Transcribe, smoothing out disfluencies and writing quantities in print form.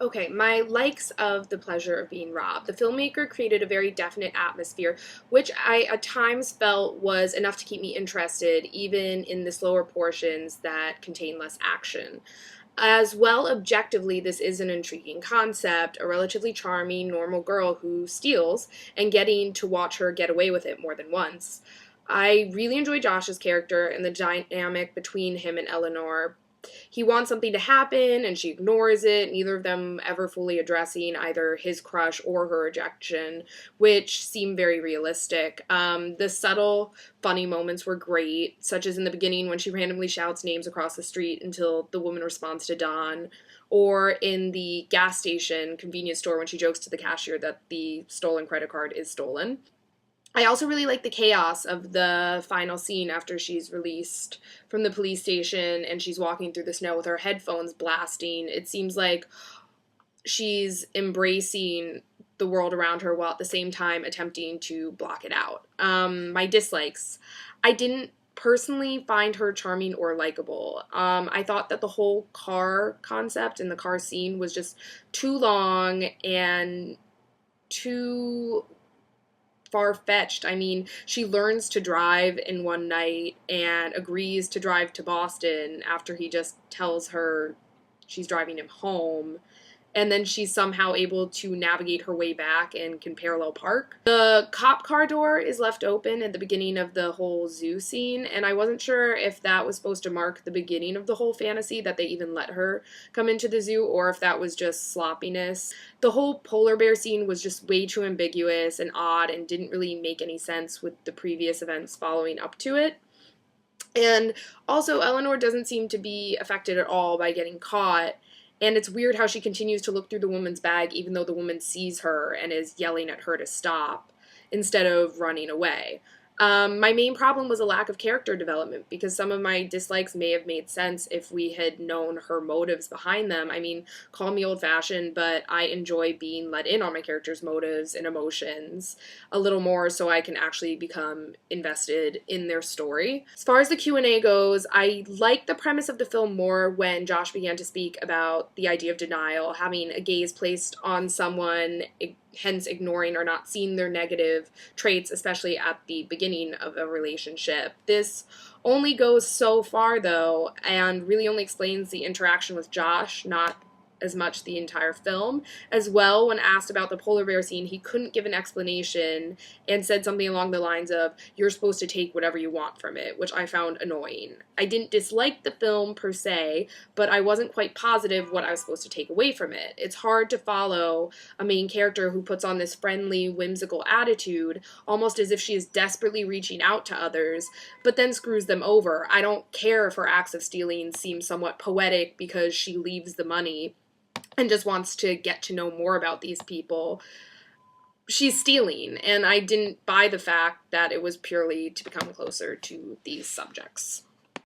Okay, my likes of The Pleasure of Being Robbed. The filmmaker created a very definite atmosphere, which I at times felt was enough to keep me interested, even in the slower portions that contain less action. As well, objectively, this is an intriguing concept, a relatively charming, normal girl who steals, and getting to watch her get away with it more than once. I really enjoy Josh's character and the dynamic between him and Eleanor. He wants something to happen and she ignores it, neither of them ever fully addressing either his crush or her rejection, which seem very realistic. The subtle, funny moments were great, such as in the beginning when she randomly shouts names across the street until the woman responds to Don, or in the gas station convenience store when she jokes to the cashier that the stolen credit card is stolen. I also really like the chaos of the final scene after she's released from the police station and she's walking through the snow with her headphones blasting. It seems like she's embracing the world around her while at the same time attempting to block it out. My dislikes. I didn't personally find her charming or likable. I thought that the whole car concept and the car scene was just too long and too far fetched. I mean, she learns to drive in one night and agrees to drive to Boston after he just tells her she's driving him home. And then she's somehow able to navigate her way back and can parallel park. The cop car door is left open at the beginning of the whole zoo scene, and I wasn't sure if that was supposed to mark the beginning of the whole fantasy that they even let her come into the zoo, or if that was just sloppiness. The whole polar bear scene was just way too ambiguous and odd and didn't really make any sense with the previous events following up to it. And also, Eleanor doesn't seem to be affected at all by getting caught. And it's weird how she continues to look through the woman's bag even though the woman sees her and is yelling at her to stop instead of running away. My main problem was a lack of character development because some of my dislikes may have made sense if we had known her motives behind them. I mean, call me old fashioned, but I enjoy being let in on my character's motives and emotions a little more so I can actually become invested in their story. As far as the Q&A goes, I liked the premise of the film more when Josh began to speak about the idea of denial, having a gaze placed on someone, hence ignoring or not seeing their negative traits, especially at the beginning of a relationship. This only goes so far, though, and really only explains the interaction with Josh, not as much the entire film. As well, when asked about the polar bear scene, he couldn't give an explanation and said something along the lines of, "You're supposed to take whatever you want from it," which I found annoying. I didn't dislike the film per se, but I wasn't quite positive what I was supposed to take away from it. It's hard to follow a main character who puts on this friendly, whimsical attitude, almost as if she is desperately reaching out to others, but then screws them over. I don't care if her acts of stealing seem somewhat poetic because she leaves the money and just wants to get to know more about these people. She's stealing, and I didn't buy the fact that it was purely to become closer to these subjects.